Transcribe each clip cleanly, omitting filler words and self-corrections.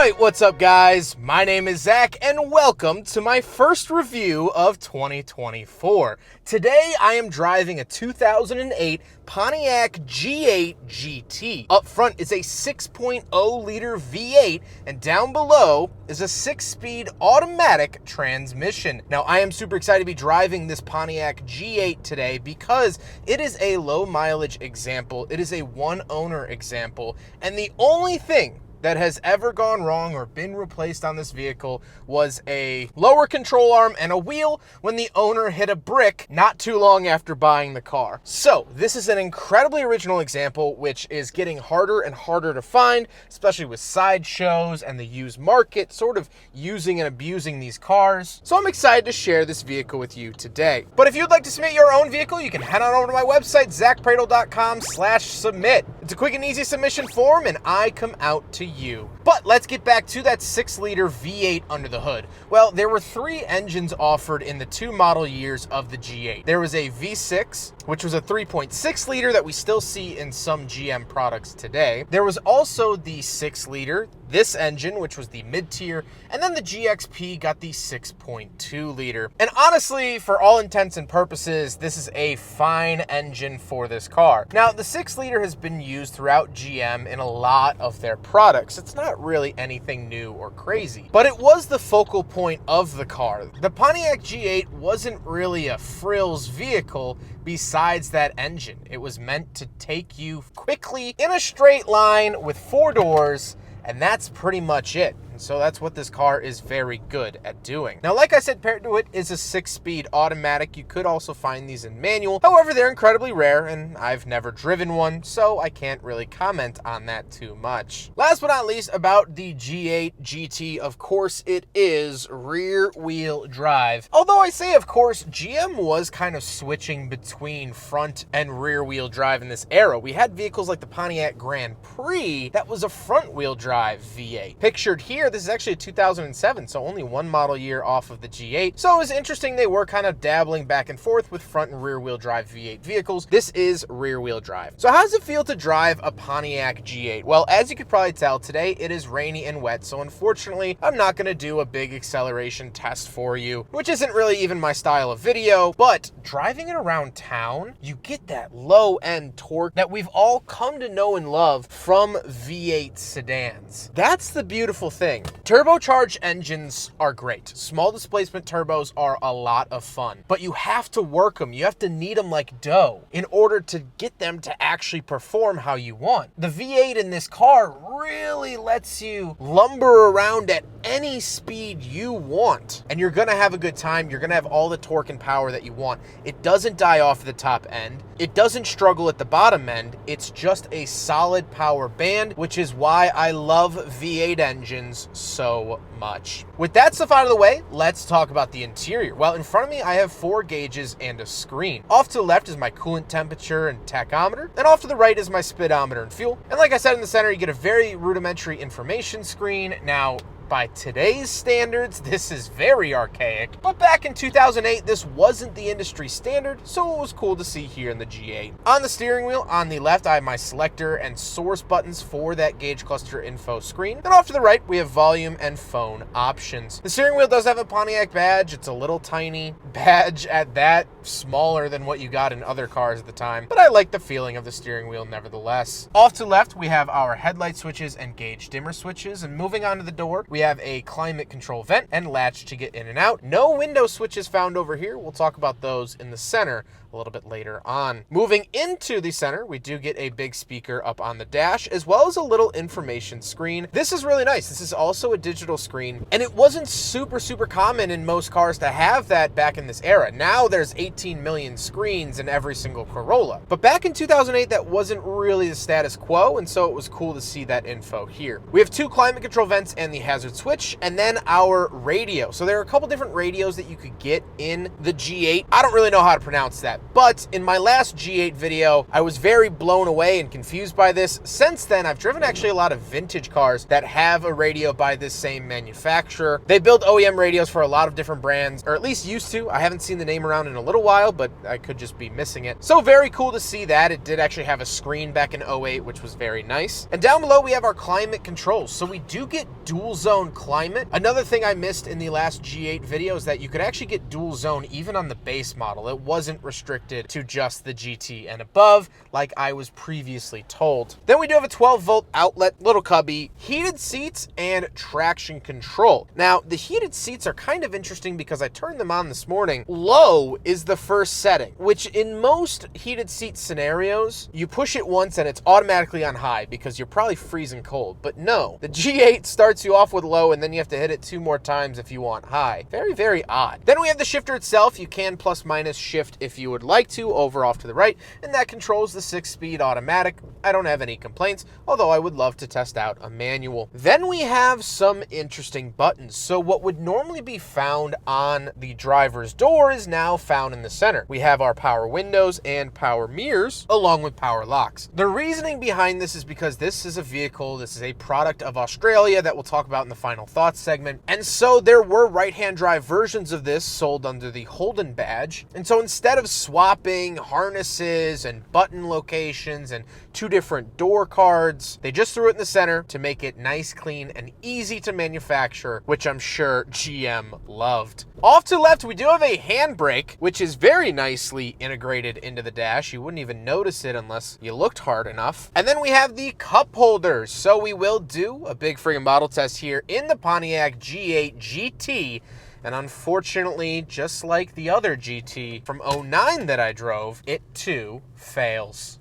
Alright, what's up guys? My name is Zach and welcome to my first review of 2024. Today I am driving a 2008 Pontiac G8 GT. Up front is a 6.0 liter V8 and down below is a 6-speed automatic transmission. Now I am super excited to be driving this Pontiac G8 today because it is a low mileage example, it is a one owner example, and the only thing that has ever gone wrong or been replaced on this vehicle was a lower control arm and a wheel when the owner hit a brick not too long after buying the car. So this is an incredibly original example which is getting harder and harder to find, especially with sideshows and the used market sort of using and abusing these cars. So I'm excited to share this vehicle with you today. But if you'd like to submit your own vehicle, you can head on over to my website, zackpradel.com/submit. It's a quick and easy submission form and I come out to you. But let's get back to that 6-liter V8 under the hood. Well, there were 3 engines offered in the 2 model years of the G8. There was a V6, which was a 3.6 liter that we still see in some GM products today. There was also the 6-liter, this engine, which was the mid-tier, and then the GXP got the 6.2 liter. And honestly, for all intents and purposes, this is a fine engine for this car. Now, the 6-liter has been used throughout GM in a lot of their products. It's not really anything new or crazy, but it was the focal point of the car. The Pontiac G8 wasn't really a frills vehicle besides that engine. It was meant to take you quickly in a straight line with 4 doors, and that's pretty much it. And so that's what this car is very good at doing. Now, like I said, paired to it is a 6-speed automatic. You could also find these in manual. However, they're incredibly rare and I've never driven one, so I can't really comment on that too much. Last but not least, about the G8 GT, of course, it is rear wheel drive. Although I say, of course, GM was kind of switching between front and rear wheel drive in this era. We had vehicles like the Pontiac Grand Prix that was a front wheel drive V8. Pictured here, this is actually a 2007, so only 1 model year off of the G8. So it was interesting they were kind of dabbling back and forth with front and rear wheel drive V8 vehicles. This is rear wheel drive. So how does it feel to drive a Pontiac G8? Well, as you could probably tell, today it is rainy and wet, so unfortunately I'm not going to do a big acceleration test for you, which isn't really even my style of video, but driving it around town, you get that low end torque that we've all come to know and love from V8 sedans. That's the beautiful thing. Turbocharged engines are great. Small displacement turbos are a lot of fun, but you have to work them. You have to knead them like dough in order to get them to actually perform how you want. The V8 in this car really lets you lumber around at any speed you want, and you're gonna have a good time. You're gonna have all the torque and power that you want. It doesn't die off the top end. It doesn't struggle at the bottom end. It's just a solid power band, which is why I love V8 engines so much. With that stuff out of the way, let's talk about the interior. Well, in front of me, I have 4 gauges and a screen. Off to the left is my coolant temperature and tachometer, and off to the right is my speedometer and fuel. And like I said, in the center, you get a very rudimentary information screen. Now, by today's standards, this is very archaic, but back in 2008, this wasn't the industry standard, so it was cool to see here in the G8. On the steering wheel, on the left, I have my selector and source buttons for that gauge cluster info screen. Then off to the right, we have volume and phone options. The steering wheel does have a Pontiac badge. It's a little tiny badge at that, smaller than what you got in other cars at the time, but I like the feeling of the steering wheel nevertheless. Off to the left, we have our headlight switches and gauge dimmer switches, and moving on to the door, we have a climate control vent and latch to get in and out. No window switches found over here. We'll talk about those in the center a little bit later on. Moving into the center, we do get a big speaker up on the dash, as well as a little information screen. This is really nice. This is also a digital screen, and it wasn't super common in most cars to have that back in this era. Now there's 18 million screens in every single Corolla. But back in 2008, that wasn't really the status quo, and so it was cool to see that info here. We have 2 climate control vents and the hazard switch, and then our radio. So there are a couple different radios that you could get in the G8. I don't really know how to pronounce that, But in my last G8 video, I was very blown away and confused by this. Since then, I've driven actually a lot of vintage cars that have a radio by this same manufacturer. They build OEM radios for a lot of different brands, or at least used to. I haven't seen the name around in a little while, but I could just be missing it. So very cool to see that. It did actually have a screen back in '08, which was very nice. And down below, we have our climate controls. So we do get dual zone climate. Another thing I missed in the last G8 video is that you could actually get dual zone even on the base model. It wasn't restricted to just the GT and above, like I was previously told. Then we do have a 12-volt outlet, little cubby, heated seats, and traction control. Now, the heated seats are kind of interesting because I turned them on this morning. Low is the first setting, which in most heated seat scenarios, you push it once and it's automatically on high because you're probably freezing cold. But no, the G8 starts you off with low and then you have to hit it 2 more times if you want high. Very, very odd. Then we have the shifter itself. You can plus minus shift if you would like to over off to the right, and that controls the 6-speed automatic. I don't have any complaints, although I would love to test out a manual. Then we have some interesting buttons. So what would normally be found on the driver's door is now found in the center. We have our power windows and power mirrors, along with power locks. The reasoning behind this is because this is a vehicle, this is a product of Australia that we'll talk about in the final thoughts segment. And so there were right-hand drive versions of this sold under the Holden badge. And so instead of swapping harnesses and button locations and 2 different door cards, they just threw it in the center to make it nice, clean, and easy to manufacture, which I'm sure GM loved. Off to the left, we do have a handbrake, which is very nicely integrated into the dash. You wouldn't even notice it unless you looked hard enough. And then we have the cup holders. So we will do a big friggin' model test here in the Pontiac G8 GT. And unfortunately, just like the other GT from '09 that I drove, it too fails.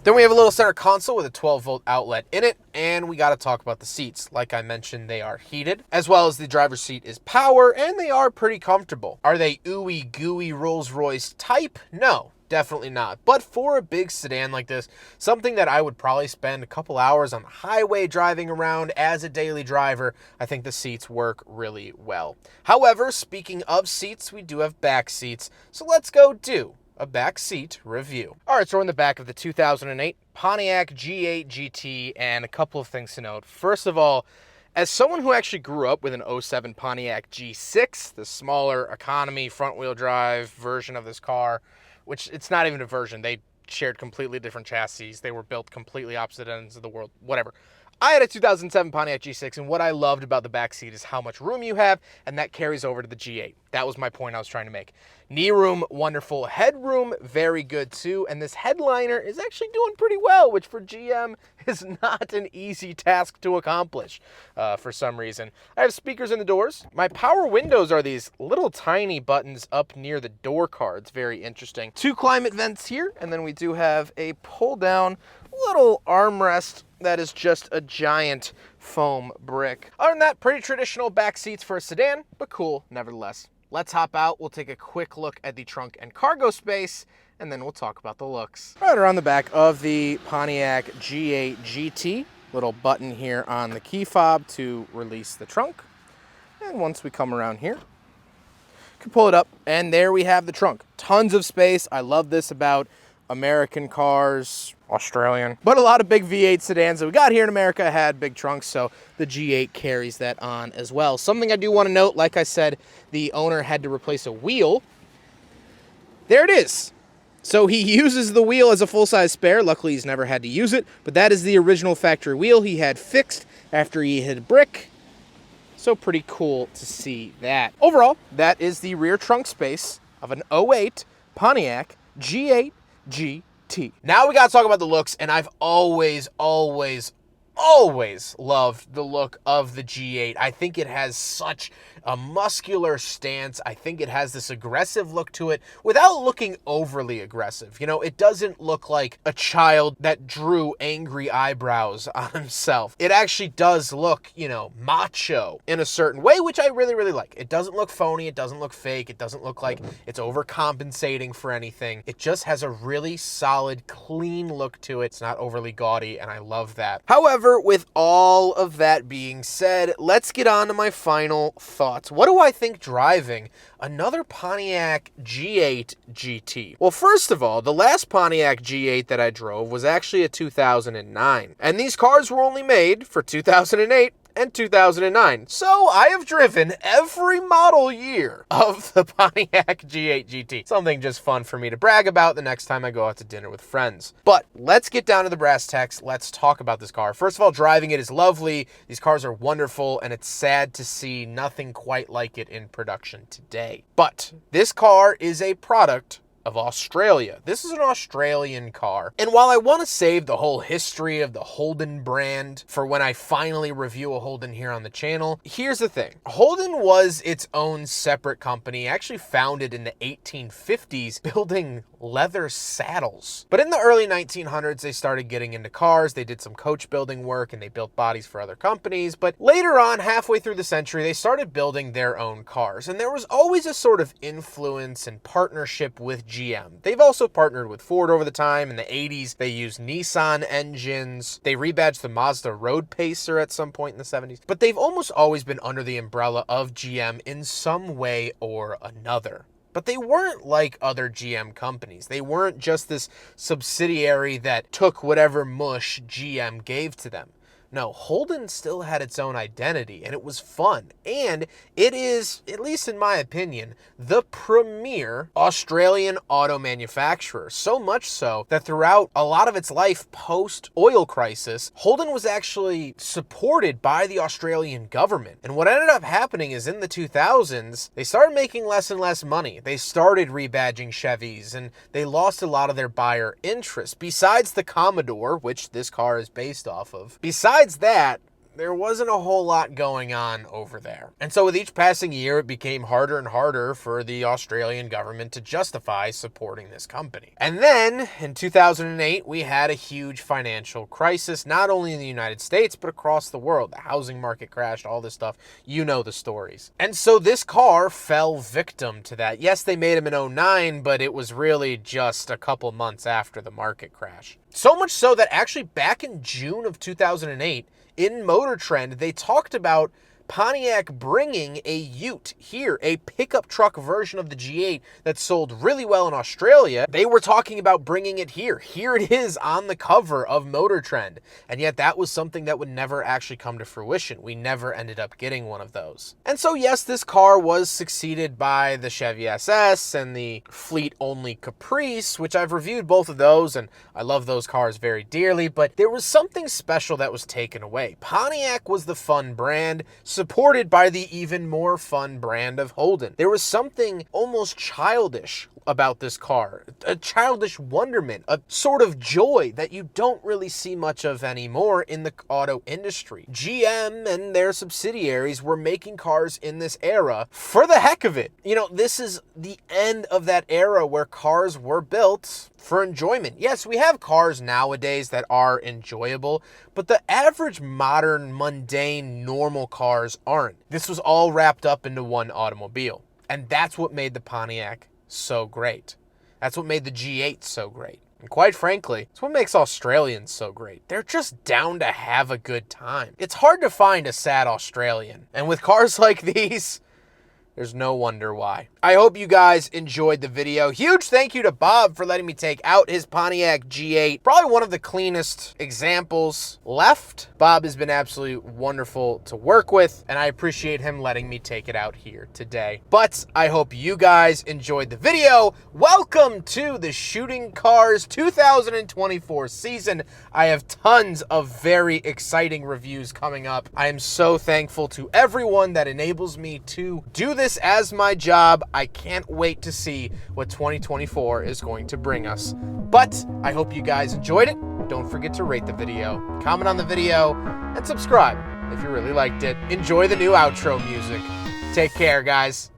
Then we have a little center console with a 12-volt outlet in it, and we got to talk about the seats. Like I mentioned, they are heated, as well as the driver's seat is power, and they are pretty comfortable. Are they ooey gooey Rolls-Royce type? No. Definitely not. But for a big sedan like this, something that I would probably spend a couple hours on the highway driving around as a daily driver, I think the seats work really well. However, speaking of seats, we do have back seats. So let's go do a back seat review. All right, so we're in the back of the 2008 Pontiac G8 GT, and a couple of things to note. First of all, as someone who actually grew up with an '07 Pontiac G6, the smaller economy front-wheel drive version of this car, which it's not even a version. They shared completely different chassis. They were built completely opposite ends of the world, whatever. I had a 2007 Pontiac G6, and what I loved about the back seat is how much room you have, and that carries over to the G8. That was my point I was trying to make. Knee room, wonderful. Headroom, very good too. And this headliner is actually doing pretty well, which for GM is not an easy task to accomplish for some reason. I have speakers in the doors. My power windows are these little tiny buttons up near the door cards. Very interesting. 2 climate vents here, and then we do have a pull down little armrest that is just a giant foam brick. Other than that, pretty traditional back seats for a sedan, but cool nevertheless. Let's hop out. We'll take a quick look at the trunk and cargo space, and then we'll talk about the looks. Right around the back of the Pontiac G8 GT, little button here on the key fob to release the trunk. And once we come around here, you can pull it up, and there we have the trunk. Tons of space. I love this about American cars, Australian, but a lot of big V8 sedans that we got here in America had big trunks, so the G8 carries that on as well. Something I do want to note, like I said, the owner had to replace a wheel. There it is. So he uses the wheel as a full-size spare. Luckily, he's never had to use it, but that is the original factory wheel he had fixed after he hit a brick. So pretty cool to see that. Overall, that is the rear trunk space of an '08 Pontiac G8 GT. Now we gotta talk about the looks, and I've always loved the look of the G8. I think it has such a muscular stance. I think it has this aggressive look to it without looking overly aggressive. You know, it doesn't look like a child that drew angry eyebrows on himself. It actually does look, you know, macho in a certain way, which I really, really like. It doesn't look phony. It doesn't look fake. It doesn't look like it's overcompensating for anything. It just has a really solid, clean look to it. It's not overly gaudy, and I love that. However, with all of that being said, let's get on to my final thoughts thoughts. What do I think driving another Pontiac G8 GT? Well, first of all, the last Pontiac G8 that I drove was actually a 2009. And these cars were only made for 2008 and 2009. So I have driven every model year of the Pontiac G8 GT. Something just fun for me to brag about the next time I go out to dinner with friends. But let's get down to the brass tacks. Let's talk about this car. First of all, driving it is lovely. These cars are wonderful, and it's sad to see nothing quite like it in production today. But this car is a product of Australia. This is an Australian car. And while I want to save the whole history of the Holden brand for when I finally review a Holden here on the channel, here's the thing. Holden was its own separate company, actually founded in the 1850s, building leather saddles. But in the early 1900s, they started getting into cars. They did some coach building work and they built bodies for other companies. But later on, halfway through the century, they started building their own cars. And there was always a sort of influence and partnership with GM. They've also partnered with Ford over the time. In the 80s, they used Nissan engines. They rebadged the Mazda Road Pacer at some point in the 70s. But they've almost always been under the umbrella of GM in some way or another. But they weren't like other GM companies. They weren't just this subsidiary that took whatever mush GM gave to them. No, Holden still had its own identity, and it was fun. And it is, at least in my opinion, the premier Australian auto manufacturer. So much so that throughout a lot of its life post-oil crisis, Holden was actually supported by the Australian government. And what ended up happening is in the 2000s, they started making less and less money. They started rebadging Chevys, and they lost a lot of their buyer interest. Besides the Commodore, which this car is based off of, besides that, there wasn't a whole lot going on over there. And so with each passing year, it became harder and harder for the Australian government to justify supporting this company. And then in 2008, we had a huge financial crisis, not only in the United States, but across the world. The housing market crashed, all this stuff. You know the stories. And so this car fell victim to that. Yes, they made him in 2009, but it was really just a couple months after the market crash. So much so that actually back in June of 2008, in Motor Trend, they talked about Pontiac bringing a Ute here, a pickup truck version of the G8 that sold really well in Australia. They were talking about bringing it here. Here it is on the cover of Motor Trend. And yet that was something that would never actually come to fruition. We never ended up getting one of those. And so yes, this car was succeeded by the Chevy SS and the fleet-only Caprice, which I've reviewed both of those, and I love those cars very dearly, but there was something special that was taken away. Pontiac was the fun brand, supported by the even more fun brand of Holden. There was something almost childish about this car, a childish wonderment, a sort of joy that you don't really see much of anymore in the auto industry. GM and their subsidiaries were making cars in this era for the heck of it. You know, this is the end of that era where cars were built for enjoyment. Yes, we have cars nowadays that are enjoyable, but the average modern, mundane, normal cars aren't. This was all wrapped up into one automobile. And that's what made the Pontiac so great. That's what made the G8 so great. And quite frankly, it's what makes Australians so great. They're just down to have a good time. It's hard to find a sad Australian. And with cars like these, there's no wonder why. I hope you guys enjoyed the video. Huge thank you to Bob for letting me take out his Pontiac G8. Probably one of the cleanest examples left. Bob has been absolutely wonderful to work with, and I appreciate him letting me take it out here today. But I hope you guys enjoyed the video. Welcome to the Shooting Cars 2024 season. I have tons of very exciting reviews coming up. I am so thankful to everyone that enables me to do this as my job. I can't wait to see what 2024 is going to bring us. But I hope you guys enjoyed it. Don't forget to rate the video, comment on the video, and subscribe if you really liked it. Enjoy the new outro music. Take care, guys.